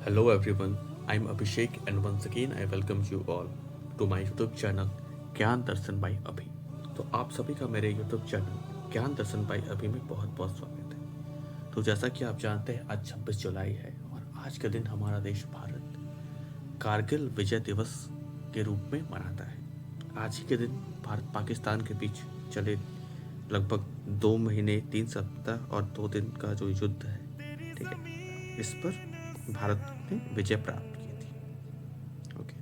Hello everyone, I'm Abhishek and once again I welcome you all to my YouTube channel ज्ञान दर्शन by अभी। तो आप सभी का मेरे YouTube चैनल ज्ञान दर्शन बाई अभी में बहुत बहुत स्वागत है। तो जैसा कि आप जानते हैं आज 26 जुलाई है और आज का दिन हमारा देश भारत कारगिल विजय दिवस के रूप में मनाता है। आज ही के दिन भारत पाकिस्तान के बीच चले लगभग 2 महीने 3 सप्ताह और 2 दिन का जो युद्ध है, ठीक है, इस पर भारत ने विजय प्राप्त की थी। ओके,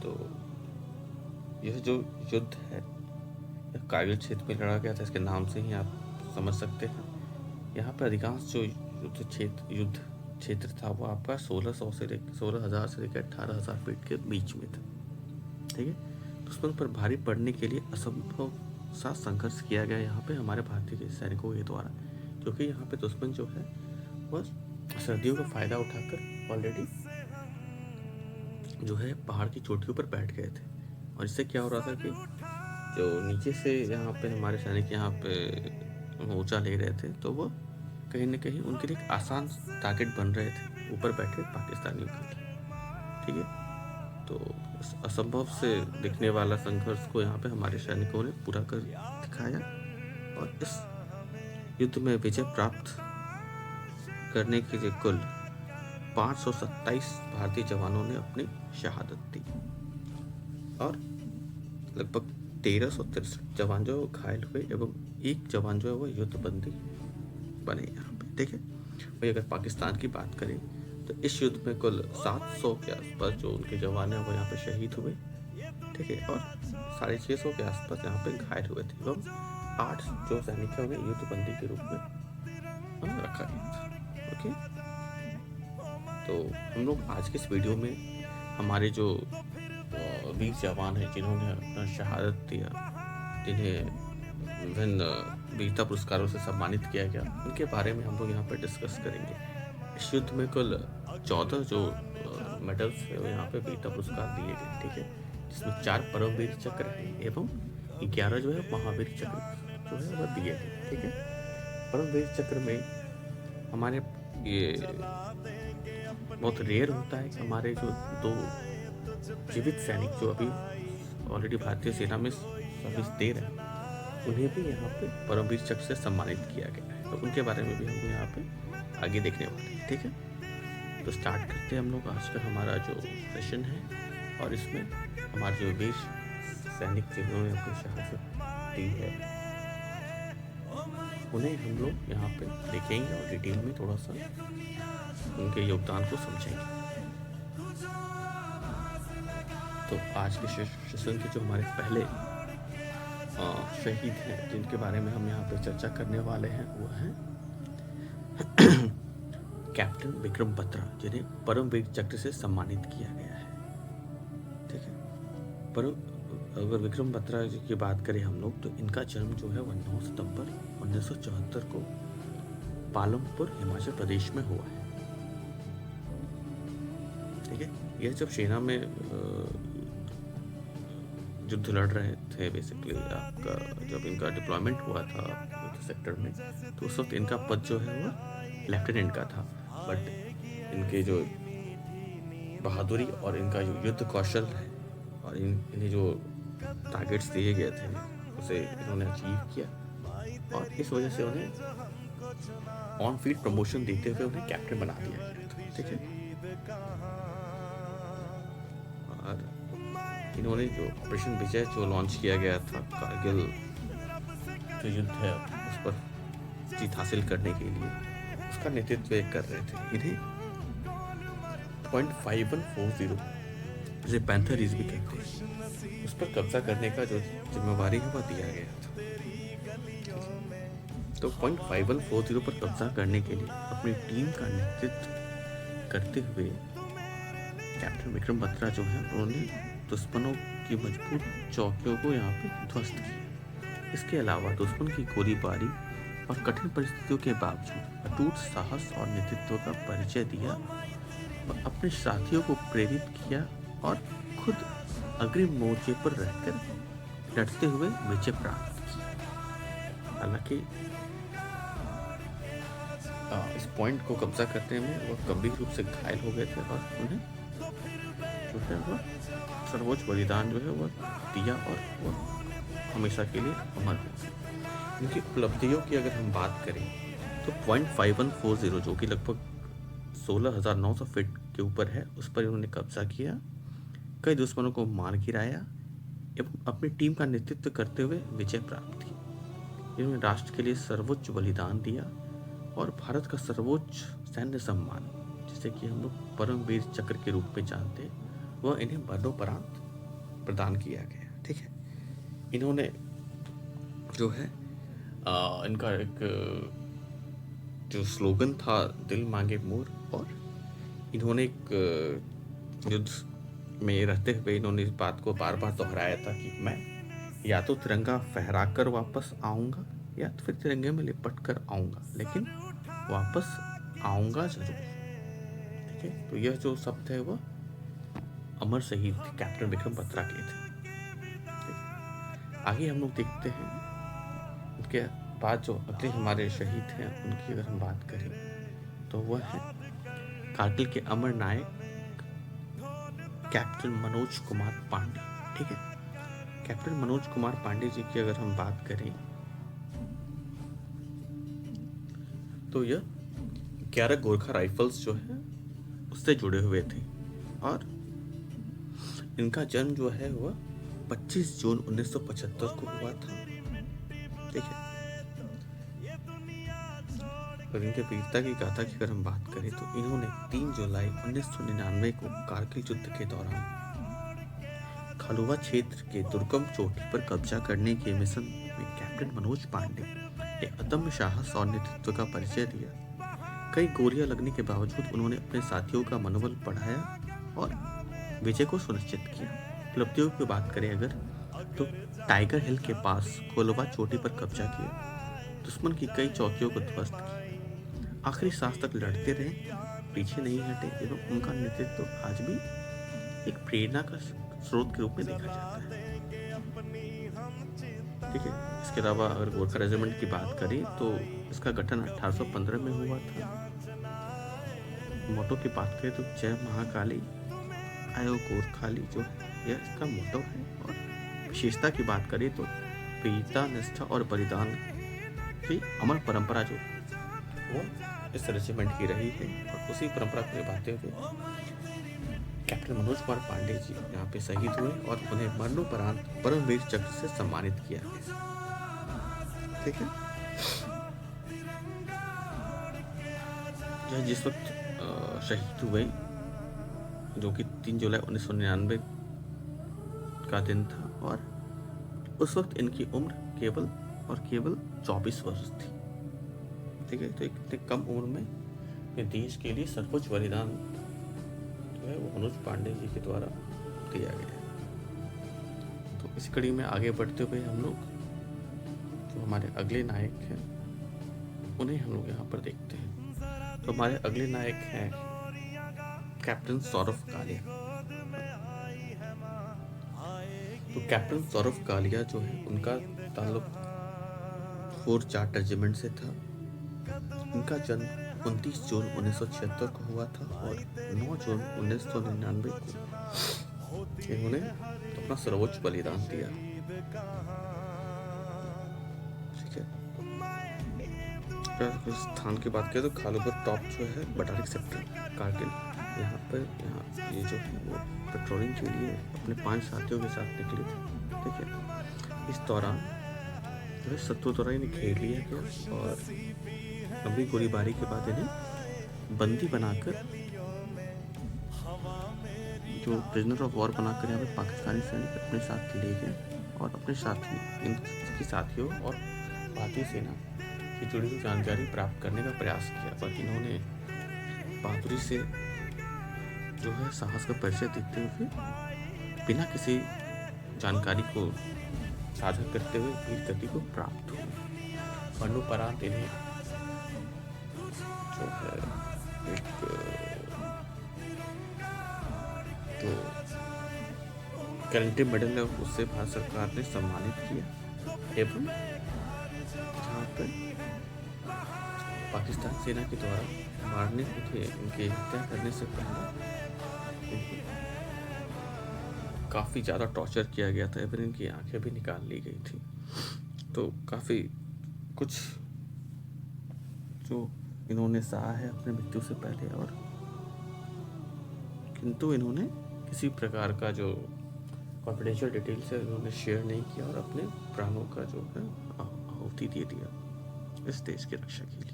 तो यह जो युद्ध है यह कारगिल क्षेत्र में लड़ा गया था, इसके नाम से ही आप समझ सकते हैं। यहाँ पर अधिकांश जो युद्ध क्षेत्र था वो आपका 16,000 से लेकर 18,000 फीट के बीच में था, ठीक है। दुश्मन पर भारी पड़ने के लिए असंभव सा संघर्ष किया गया यहाँ पे हमारे भारतीय सैनिकों के द्वारा, क्योंकि यहाँ पे दुश्मन जो है वह सर्दियों का फायदा उठाकर ऑलरेडी जो है पहाड़ की चोटियों पर बैठ गए थे। और इससे क्या हो रहा था कि जो नीचे से यहाँ पे हमारे सैनिक यहाँ पे ऊंचा ले रहे थे, तो वो कहीं ना कहीं उनके लिए एक आसान टारगेट बन रहे थे ऊपर बैठे पाकिस्तानियों के, ठीक है। तो असंभव से दिखने वाला संघर्ष को यहाँ पे हमारे सैनिकों ने पूरा कर दिखाया और इस युद्ध में विजय प्राप्त करने के लिए कुल 527 भारतीय जवानों ने अपनी शहादत दी और लगभग 1363 जवान जो घायल हुए एवं एक जवान जो है वो युद्धबंदी बने यहाँ पे, ठीक है। वही अगर पाकिस्तान की बात करें तो इस युद्ध में कुल 700 के आसपास जो उनके जवान हैं वो यहाँ पे शहीद हुए, ठीक है, और 650 के आसपास यहाँ पे घायल हुए थे एवं 8 जो सैनिक है उन्हें युद्धबंदी के रूप में रखा गया था। ओके, तो हम लोग आज के इस वीडियो में हमारे जो वीर जवान हैं जिन्होंने अपना शहादत दिया, जिन्हें विभिन्न वीरता पुरस्कारों से सम्मानित किया गया, उनके बारे में हम लोग यहाँ पर डिस्कस करेंगे। इस युद्ध में कुल 14 जो मेडल्स है वो यहाँ पे वीरता पुरस्कार दिए गए, ठीक है, जिसमें 4 परमवीर चक्र हैं एवं 11 जो है महावीर चक्र जो है वह दिए गए, ठीक है। परमवीर चक्र में हमारे ये बहुत रेयर होता है कि हमारे जो 2 जीवित सैनिक जो अभी ऑलरेडी भारतीय सेना में सर्विस दे रहे हैं, उन्हें भी यहाँ पे परमवीर चक्र से सम्मानित किया गया है। तो उनके बारे में भी हम यहाँ पे आगे देखने वाले हैं, ठीक है। तो स्टार्ट करते हैं हम लोग आज का हमारा जो सेशन है और इसमें हमारे जो वीर सैनिक जिन्होंने अपनी शहादत दी है उन्हें हम लोग यहाँ पे देखेंगे और डिटेल में थोड़ा सा उनके योगदान को समझेंगे। तो आज के सेशन के जो हमारे पहले शहीद हैं जिनके बारे में हम यहाँ पे चर्चा करने वाले हैं वो हैं कैप्टन विक्रम बत्रा, जिन्हें परमवीर चक्र से सम्मानित किया गया है, ठीक है। पर अगर विक्रम बत्रा जी की बात करें हम लोग तो इनका जन्म जो है वह 9 सितंबर 1974 को पालमपुर हिमाचल प्रदेश में हुआ है, ठीक है। यह जब सेना में युद्ध लड़ रहे थे, बेसिकली आपका जब इनका डिप्लॉयमेंट हुआ था युद्ध सेक्टर में, तो उस वक्त इनका पद जो है वो लेफ्टिनेंट का था। बट इनके जो बहादुरी और इनका जो युद्ध कौशल है और इन्हें जो टारगेट्स दिए गए थे उसे इन्होंने अचीव किया और इस वजह से उन्हें ऑन फील्ड प्रमोशन देते हुए उन्हें कैप्टन बना दिया गया था, ठीक है। और इन्होंने जो ऑपरेशन विजय जो लॉन्च किया गया था कारगिल जो युद्ध है उस पर जीत हासिल करने के लिए, उसका नेतृत्व कर रहे थे। इन्हें .5140 जिसे पैंथर भी कहते हैं उस पर कब्जा करने का जो जिम्मेवारी है वह दिया गया था। तो .5140 पर कब्जा करने के लिए अपनी टीम का नेतृत्व करते हुए कैप्टन विक्रम बत्रा जो है उन्होंने दुश्मनों की मजबूत चौकियों को यहाँ पे ध्वस्त किया। इसके अलावा दुश्मन की गोलीबारी और कठिन परिस्थितियों के बावजूद अटूट साहस और नेतृत्व का परिचय दिया और अपने साथियों को प्रेरित किया और खुद अग्रिम मोर्चे पर रहकर लड़ते हुए विजय प्राप्त की। हालांकि इस पॉइंट को कब्जा करने में वह गंभीर रूप से घायल हो गए थे और उन्हें जो है वह सर्वोच्च बलिदान जो है वह दिया और वह हमेशा के लिए अमर हो गए। इनकी उपलब्धियों की अगर हम बात करें तो 5140 जो कि लगभग 16,900 फीट के ऊपर है, उस पर इन्होंने कब्जा किया, कई दुश्मनों को मार गिराया एवं अपनी टीम का नेतृत्व करते हुए विजय प्राप्त की। इन्होंने राष्ट्र के लिए सर्वोच्च बलिदान दिया और भारत का सर्वोच्च सैन्य सम्मान, जिसे कि हम लोग परमवीर चक्र के रूप में जानते हैं, वह इन्हें मरणोपरांत प्रदान किया गया। ठीक है, इन्होंने जो है इनका एक जो स्लोगन था दिल मांगे मोर, और इन्होंने एक युद्ध में रहते हुए इन्होंने इस बात को बार बार दोहराया था कि मैं या तो तिरंगा फहराकर वापस आऊँगा या तो फिर तिरंगे में लिपट कर आऊँगा, लेकिन वापस आऊँगा जरूर। ठीक है, तो यह जो शब्द है वह अमर शहीद कैप्टन विक्रम बत्रा के थे। आगे हम लोग देखते हैं उनके बाद जो अगले हमारे शहीद हैं उनकी अगर हम बात करें तो वह है कारगिल के अमर नायक कैप्टन मनोज कुमार पांडे। ठीक है, कैप्टन मनोज कुमार पांडे जी की अगर हम बात करें तो यह 11 गोरखा राइफल्स जो है उससे जुड़े हुए थे और इनका जन्म जो है वह 25 जून 1975 को हुआ था। ठीक है, और इनके वीरता की गाथा की अगर हम बात करें तो इन्होंने 3 जुलाई 1999 को कारगिल युद्ध के दौरान खालुवा क्षेत्र के दुर्गम चोटी पर कब्जा करने के मिशन में कैप्टन मनोज पांडे ने अदम्य साहस और नेतृत्व का परिचय दिया। कई गोलियां लगने के बावजूद उन्होंने अपने साथियों का मनोबल बढ़ाया और विजय को सुनिश्चित किया। उपलब्धियों की बात करें अगर तो टाइगर हिल के पास खोलवा चोटी पर कब्जा किया, दुश्मन की कई चौकियों को ध्वस्त किया, आखिरी सांस तक लड़ते रहे, पीछे नहीं हटे एवं उनका नेतृत्व आज भी एक प्रेरणा का स्रोत के रूप में देखा जाता है। ठीक है, इसके अलावा अगर गोरखा रेजिमेंट की बात करें तो इसका गठन 1815 में हुआ था। मोटो की बात करें तो जय महाकाली आयो गोरखाली जो है यह इसका मोटो है, और विशेषता की बात करें तो वीरता, निष्ठा और बलिदान की अमर परंपरा जो वो इस रेजिमेंट की रही है, और उसी परंपरा को निभाते हुए कैप्टन मनोज कुमार पांडे जी यहाँ पे शहीद हुए और उन्हें मरणोपरांत परमवीर चक्र से सम्मानित किया गया। ठीक है, यह जिस वक्त शहीद हुए जो कि 3 जुलाई 1999 का दिन था, और उस वक्त इनकी उम्र केवल 24 वर्ष थी। ठीक है, तो इतने कम उम्र में देश के लिए सर्वोच्च बलिदान जो है वो मनोज पांडे जी के द्वारा दिया गया। तो इस कड़ी में आगे बढ़ते हुए हम लोग जो हमारे अगले नायक हैं उन्हें हम लोग यहाँ पर देखते हैं। तो हमारे अगले नायक हैं कैप्टन सौरभ कालिया। तो कैप्टन सौरभ कालिया जो है उनका ताल्लुक 4 जाट रेजिमेंट से था। इनका जन्म 29 जून 1976 को हुआ था और 9 जून 1999 को इन्होंने अपना सर्वोच्च बलिदान दिया। ठीक है, अगर स्थान की बात करें तो खालूपुर टॉप जो है बटालिक सेक्टर कारगिल, यहाँ ये जो है वो पेट्रोलिंग के लिए अपने 5 साथियों के साथ निकले थे। ठीक है, इस दौरान जो है शत्रु द्वारा इन्हें घेर लिया गया और लंबी गोलीबारी के बाद इन्हें बंदी बनाकर जो प्रिजनर ऑफ वॉर बनाकर यहाँ पे पाकिस्तानी सैनिक अपने साथ ले गए और अपने साथी इनकी साथियों और भारतीय सेना से जुड़ी हुई जानकारी प्राप्त करने का प्रयास किया, पर इन्होंने बहादुरी से जो है साहस का परिचय देते हुए बिना किसी जानकारी को साझा करते हुए वीर गति को प्राप्त हुए। मरणोपरांत इन्हें जो है एक जो गैलेंट्री मेडल है उससे भारत सरकार ने सम्मानित किया एवं जहाँ पर पाकिस्तान सेना के द्वारा मारने के इनकी हत्या करने से पहले इनको काफ़ी ज़्यादा टॉर्चर किया गया था, इवन इनकी आंखें भी निकाल ली गई थी। तो काफ़ी कुछ जो इन्होंने सहा है अपने मृत्यु से पहले, और किंतु इन्होंने किसी प्रकार का जो कॉन्फिडेंशियल डिटेल्स है इन्होंने शेयर नहीं किया और अपने प्राणों का जो है आहुति दे दिया इस देश की रक्षा के लिए।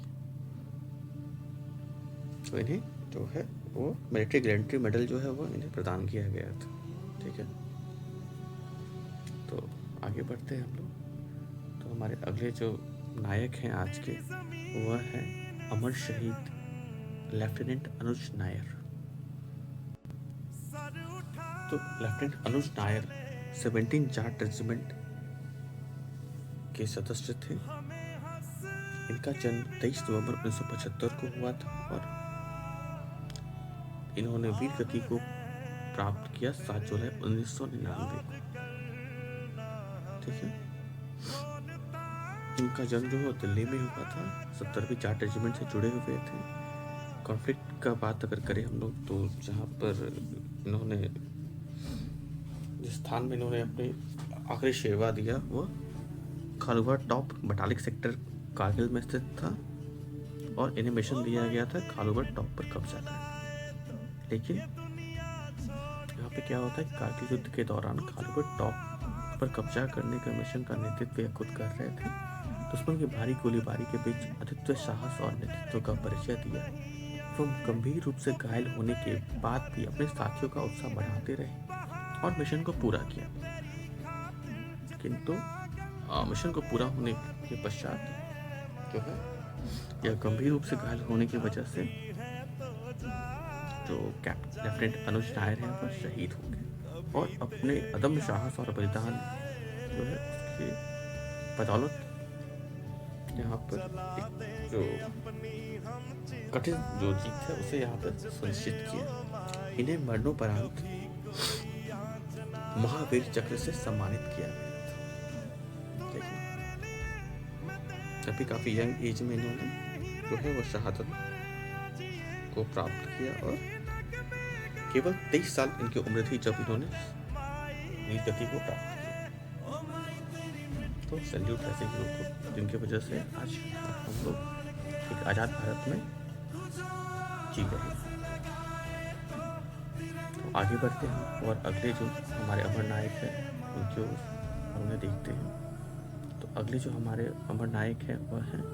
तो इन्हें जो है वो मिलिट्री गैलेंट्री मेडल जो है वो इन्हें प्रदान किया गया था। ठीक है, तो आगे बढ़ते हैं हम लोग। तो हमारे अगले जो नायक हैं आज के वह है अमर शहीद लेफ्टिनेंट अनुज नायर। तो लेफ्टिनेंट अनुज नायर 17 जाट रेजिमेंट के सदस्य थे। इनका जन्म 23 नवंबर 1975 को हुआ था और इन्होंने वीर गति को प्राप्त किया 7 जुलाई 1999 को। ठीक है, इनका जन्म जो है दिल्ली में हुआ था। 70वीं जाट रेजिमेंट से जुड़े हुए थे। कॉन्फ्लिक्ट का बात अगर करें हम लोग तो जहाँ पर इन्होंने जिस स्थान में इन्होंने अपनी आखिरी सेवा दिया वह खालूवा टॉप बटालिक सेक्टर कारगिल में स्थित था और इन्हें मिशन दिया गया था खालूवा टॉप पर कब्जा करना। लेकिन यहाँ पे क्या होता है, कारगिल युद्ध के दौरान खालूवा टॉप पर कब्जा करने का मिशन का नेतृत्व खुद कर रहे थे। दुश्मन की भारी गोलीबारी के बीच अद्वितीय साहस और नेतृत्व का परिचय दिया। वो गंभीर रूप से घायल होने के बाद भी अपने साथियों का उत्साह बढ़ाते रहे और मिशन को पूरा किया। किंतु मिशन को पूरा होने के पश्चात जो है यह गंभीर रूप से घायल होने की वजह से जो लेफ्टिनेंट अनुज नायर है वह शहीद हो गए और अपने अदम्य साहस और बलिदान जो है उसके बदौलत यहाँ पर जो कठिन जो जीत है उसे यहाँ पर सुनिश्चित किया। इन्हें मरणोपरांत महावीर चक्र से सम्मानित किया गया। अभी काफी यंग एज में इन्होंने जो है वो शहादत को प्राप्त किया और केवल 23 साल इनकी उम्र थी जब इन्होंने वीर गति को प्राप्त किया। तो सैल्यूट ऐसे हीरो को जिनकी वजह से आज हम लोग एक आज़ाद भारत में जी रहे हैं। तो आगे बढ़ते हैं और अगले जो हमारे अमर नायक है उनको उन्हें देखते हैं। तो अगले जो हमारे अमर नायक हैं वह हैं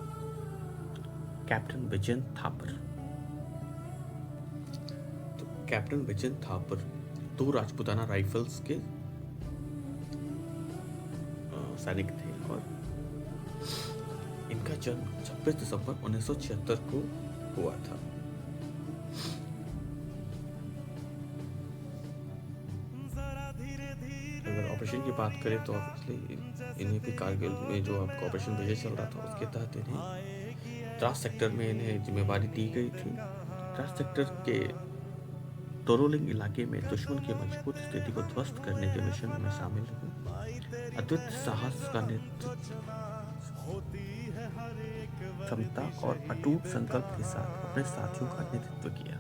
कैप्टन विजयन थापर। तो कैप्टन विजयन थापर 2 राजपूताना राइफल्स के सैनिक थे और इनका जन्म 26 दिसंबर 1976 को हुआ था। अगर ऑपरेशन की बात करें तो ऑब्वियसली इन्हें भी कारगिल में जो आपका ऑपरेशन विजय चल रहा था उसके तहत इन्हें द्रास सेक्टर में इन्हें जिम्मेवारी दी गई थी। द्रास सेक्टर के टोरोलिंग इलाके में दुश्मन की मजबूत स्थिति को ध्वस्त करने के मिशन में शामिल हुए। अद्वितीय साहस का नेतृत्व, क्षमता और अटूट संकल्प के साथ अपने साथियों का नेतृत्व किया।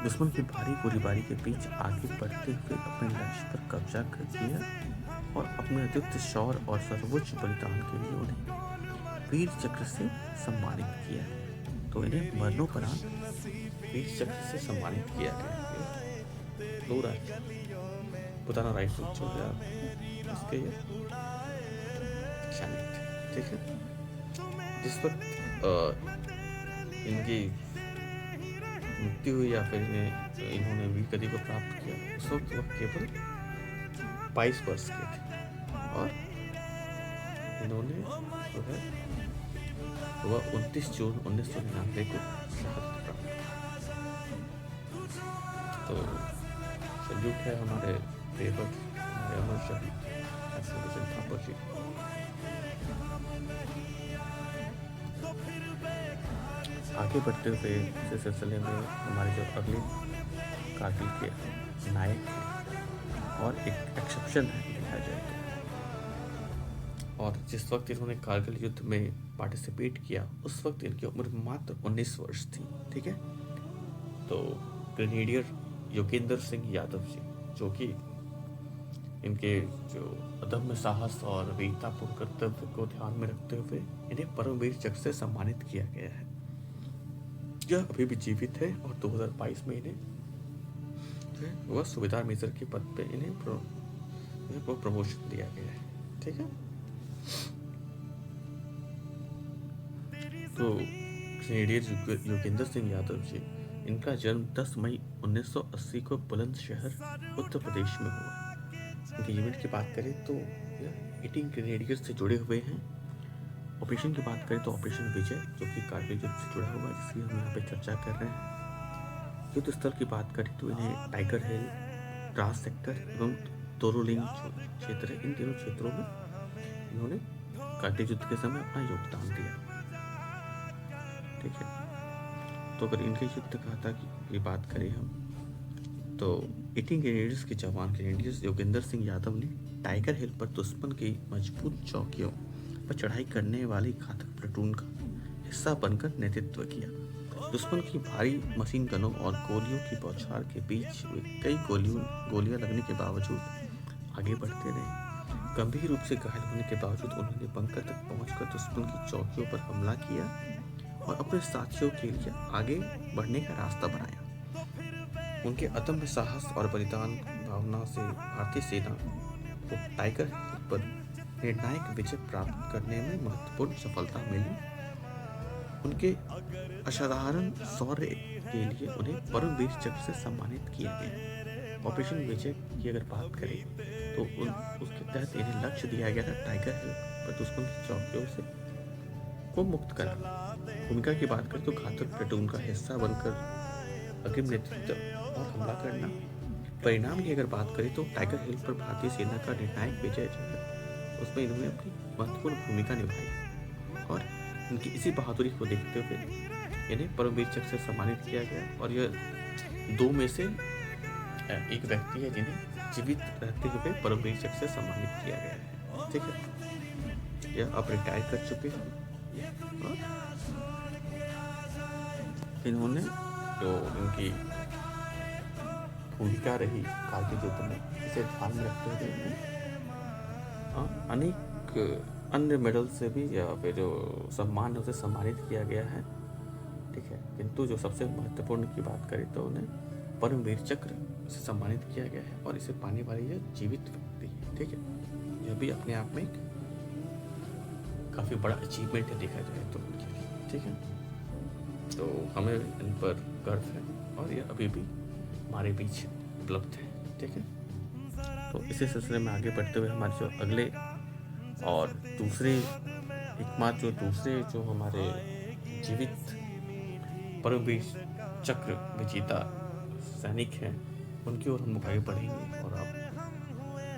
दुश्मन की भारी गोलीबारी के बीच आगे बढ़ते हुए अपने लक्ष्य पर कब्जा कर दिया और अपने अद्वितीय शौर्य और सर्वोच्च बलिदान के लिए उन्हें वीर चक्र से सम्मानित किया। तो इन्हें मरणोपरांत वीर चक्र से सम्मानित किया गया। 2 राजपूताना राइफल जो है इसके सैनिक थे। ठीक है, जिस वक्त इनकी मृत्यु हुई या फिर इन्होंने वीर गति को प्राप्त किया उस वक्त वह केवल 22 वर्ष के थे और इन्होंने जो है वह 29 जून 1999 को शहादत प्राप्त की। तो सैल्यूट है हमारे देवक हमारे अमर शहीद विजयन थापर जी। आगे बढ़ते हुए इस सिलसिले में हमारे जो अगले कारगिल के नायक हैं और एक एक्सेप्शन है देखा जाए और जिस वक्त इन्होंने कारगिल युद्ध में पार्टिसिपेट किया उस वक्त इनकी उम्र मात्र 19 वर्ष थी। ठीक है, तो ग्रेनेडियर योगेंद्र सिंह यादव जी, जो कि इनके जो अदम्य साहस और वीरतापूर्ण कर्तव्य को ध्यान में रखते हुए इन्हें परमवीर चक्र से सम्मानित किया गया है। यह अभी भी जीवित है और 2022 में इन्हें वह सुबेदार मेजर के पद पे इन्हें प्रमोशन दिया गया है। ठीक है, तो ग्रेनेडियर योगेंद्र सिंह यादव जी, इनका जन्म 10 मई 1980 को बुलंदशहर उत्तर प्रदेश में हुआ। इनके इवेंट की बात करें तो यह 18 ग्रेनेडियर से जुड़े हुए हैं। ऑपरेशन की बात करें तो ऑपरेशन विजय, जो कि कारगिल युद्ध से जुड़ा हुआ है, जिसकी हम यहाँ पे चर्चा कर रहे हैं। युद्ध स्थल की बात करें तो इन्हें टाइगर हिल, द्रास सेक्टर एवं तोरोलिंग क्षेत्र, इन तीनों क्षेत्रों में इन्होंने कारगिल युद्ध के समय अपना योगदान दिया। ठीक है, तो अगर इनके युद्ध गाथा की बात करें हम तो 18 ग्रेनेडियर्स के जवान ग्रेनेडियर्स योगेंद्र सिंह यादव ने टाइगर हिल पर दुश्मन की मजबूत चौकियों पर चढ़ाई करने वाली घातक प्लेटून का हिस्सा बनकर नेतृत्व किया। दुश्मन की भारी मशीन गनों और गोलियों की बौछार के बीच वे कई गोलियां लगने के बावजूद आगे बढ़ते रहे। गंभीर रूप से घायल होने के बावजूद उन्होंने बंकर तक पहुंचकर दुश्मन की चौकियों पर हमला किया और अपने साथियों के लिए आगे बढ़ने का रास्ता बनाया। उनके अदम्य साहस और बलिदान भावना से भारतीय सेना को टाइगर हिल पर निर्णायक विजय प्राप्त करने में महत्वपूर्ण सफलता मिली। उनके असाधारण शौर्य के लिए उन्हें परमवीर चक्र से सम्मानित किया गया। ऑपरेशन विजय की अगर बात करें तो उसके तहत इन्हें लक्ष्य दिया गया था टाइगर हिल पर दुश्मन की चौकियों से को मुक्त करना। भूमिका की बात करें तो घातक प्लेटून का हिस्सा बनकर अग्रिम नेतृत्व और हमला करना। परिणाम की अगर बात करें तो टाइगर हिल पर भारतीय सेना का निर्णायक विजय जो है उसमें इन्होंने अपनी महत्वपूर्ण भूमिका निभाई और इनकी इसी बहादुरी को देखते हुए इन्हें परमवीर चक्र से सम्मानित किया गया। और यह दो में से एक व्यक्ति है जिन्हें जीवित रहते हुए परमवीर चक्र से सम्मानित किया गया है। ठीक है, यह अब रिटायर कर चुके हैं और इन्होंने जो इनकी भूमिका रही कारगिल युद्ध में, इसे ध्यान में रखते हुए अनेक अन्य मेडल से भी या फिर जो सम्मान है उसे सम्मानित किया गया है। ठीक है, किंतु जो सबसे महत्वपूर्ण की बात करें तो उन्हें परमवीर चक्र से सम्मानित किया गया है और इसे पाने वाली यह जीवित व्यक्ति है। ठीक है, यह भी अपने आप में काफ़ी बड़ा अचीवमेंट है देखा जाए तो उनके लिए। ठीक है, तो हमें इन पर गर्व है और यह अभी भी हमारे बीच उपलब्ध है। ठीक है, तो इसी सिलसिले में आगे बढ़ते हुए हमारे जो अगले और दूसरे जो हमारे जीवित परमवीर चक्र विजेता सैनिक हैं उनकी ओर हम आगे बढ़ेंगे। और आप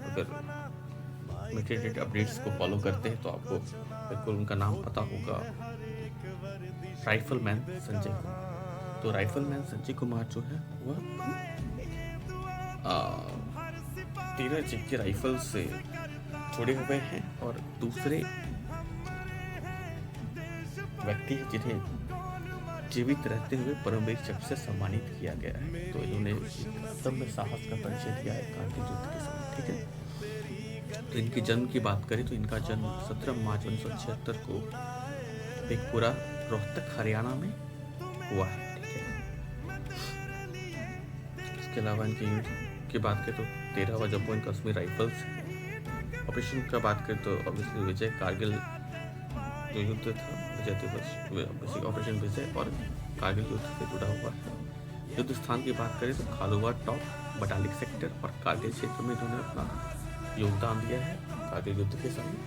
अगर मेटेड अपडेट्स को फॉलो करते हैं तो आपको बिल्कुल उनका नाम पता होगा, राइफलमैन संजय कुमार। तो राइफलमैन संजय कुमार जो है वह 13 जिग्गी राइफल से जुड़े हुए हैं और दूसरे व्यक्ति हैं जिन्हें जीवित रहते हुए परमवीर चक्र से सम्मानित किया गया है। तो इन्होंने अदम्य साहस का परिचय दिया है कारगिल युद्ध के समय। ठीक है, तो इनके जन्म की बात करें तो इनका जन्म 17 मार्च 1976 को शेखपुरा रोहतक हरियाणा में हुआ है। ठीक है, इसके अलावा इनके युद्ध की बात करें तो 13वां Jammu and Kashmir rifles. Operation का बात करें तो ऑब्वियसली विजय कारगिल जो युद्ध था विजय दिवस ऑपरेशन विजय और कारगिल युद्ध से जुड़ा हुआ है। युद्ध स्थान की बात करें तो खालुवा टॉप, बटालिक सेक्टर और कारगिल क्षेत्र में इन्होंने अपना योगदान दिया है कारगिल युद्ध के समय।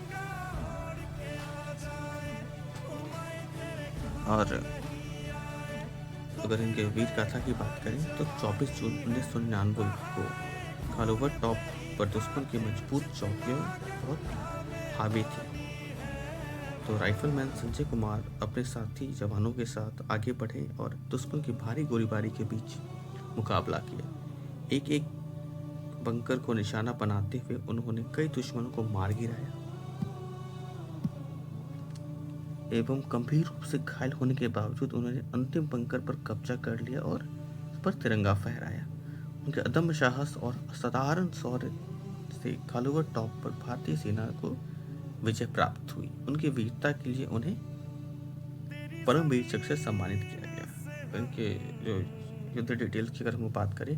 और अगर इनके वीर गाथा की बात करें तो 24 जून 1999 को खालुवा टॉप पर दुश्मन की मजबूत चौकियां बहुत हावी थी। तो राइफलमैन संजय कुमार अपने साथी जवानों के साथ आगे बढ़े और दुश्मन की भारी गोलीबारी के बीच मुकाबला किया। एक एक बंकर को निशाना बनाते हुए उन्होंने कई दुश्मनों को मार गिराया एवं गंभीर रूप से घायल होने के बावजूद उन्होंने अंतिम बंकर पर कब्जा कर लिया और उस पर तिरंगा फहराया। उनके अदम्य साहस और असाधारण शौर्य से कालूवर टॉप पर भारतीय सेना को विजय प्राप्त हुई। उनकी वीरता के लिए उन्हें परमवीर चक्र से सम्मानित किया गया। उनके जो युद्ध डिटेल्स की अगर हम बात करें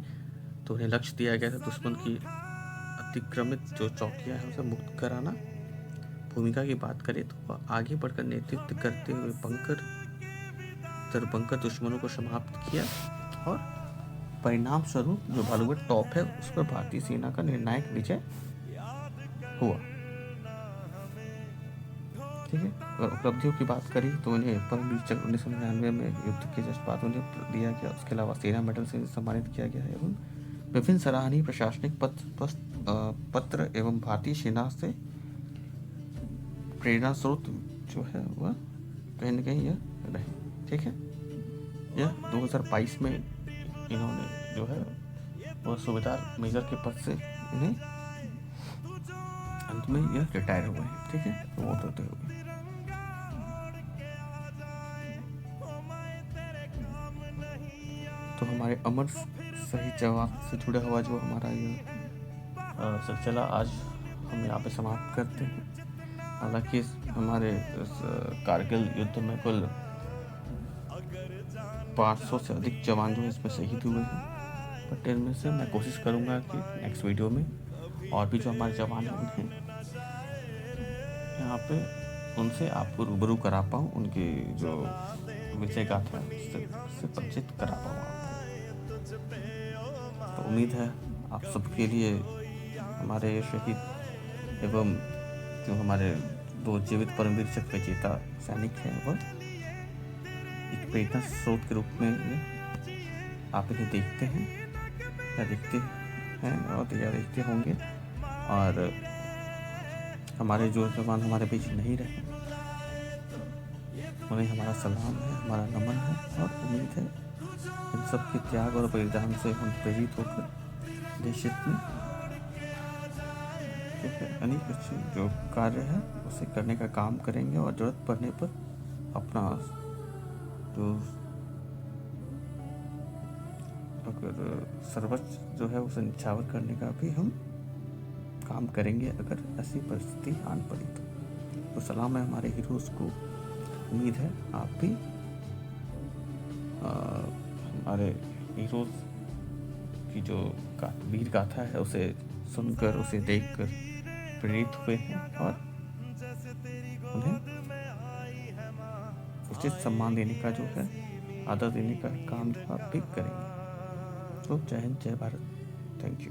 तो उन्हें लक्ष्य दिया गया था दुश्मन की अतिक्रमित जो चौकियां हैं उसे मुक्त कराना। भूमिका की बात करें तो वह आगे बढ़कर नेतृत्व करते हुए बंकर दुश्मनों को समाप्त किया और परिणाम स्वरूप जो बालूगढ़ टॉप है उस पर भारतीय सेना का निर्णायक विजय हुआ। ठीक है। अगर उपलब्धियों की बात करें तो उन्हें परमवीर चक्र 1999 में युद्ध के जज्बात उन्हें दिया गया। उसके अलावा सेना मेडल से सम्मानित किया गया है एवं विभिन्न सराहनीय प्रशासनिक पत्र एवं भारतीय सेना से प्रेरणा स्रोत जो है वह कहीं न कहीं यह रहे। ठीक है। यह 2022 में इन्होंने जो है वह सूबेदार मेजर के पद से इन्हें अंत में यह रिटायर हुए हैं। ठीक है, प्रमोट होते हुए। तो हमारे अमर शहीद जवान से जुड़ा हुआ जो हमारा यह सिलसिला आज हम यहाँ पे समाप्त करते हैं। हालांकि हमारे कारगिल युद्ध में कुल 500 से अधिक जवान जो है इसमें शहीद हुए हैं। बट इनमें से मैं कोशिश करूँगा कि नेक्स्ट वीडियो में और भी जो हमारे जवान हैं उन्हें यहाँ पे उनसे आपको रूबरू करा पाऊँ, उनकी जो विजय गाथा है उससे परिचित करा पाऊँ आपको। तो उम्मीद है आप सबके लिए हमारे शहीद एवं जो हमारे दो जीवित परमवीर चक्र विजेता सैनिक हैं वह एक प्रेरणा स्रोत के रूप में आप इन्हें देखते हैं या देखते हैं और या देखते होंगे। और हमारे जो जवान हमारे बीच नहीं रहे उन्हें हमारा सलाम है, हमारा नमन है और उम्मीद है इन सब के त्याग और बलिदान से हम प्रेरित होकर देश हित में अनेक अच्छे जो कार्य है उसे करने का काम करेंगे और जरूरत पड़ने पर अपना जो अगर सर्वोच्च जो है उसे निछावर करने का भी हम काम करेंगे अगर ऐसी परिस्थिति आन पड़ी तो सलाम है हमारे हीरोज़ को। उम्मीद है आप भी हमारे हीरोज़ की जो वीर गाथा है उसे सुनकर उसे देखकर प्रेरित हुए हैं और उन्हें उचित सम्मान देने का जो है आदर देने का काम जो आप भी करेंगे। तो जय हिंद, जय भारत। Thank you.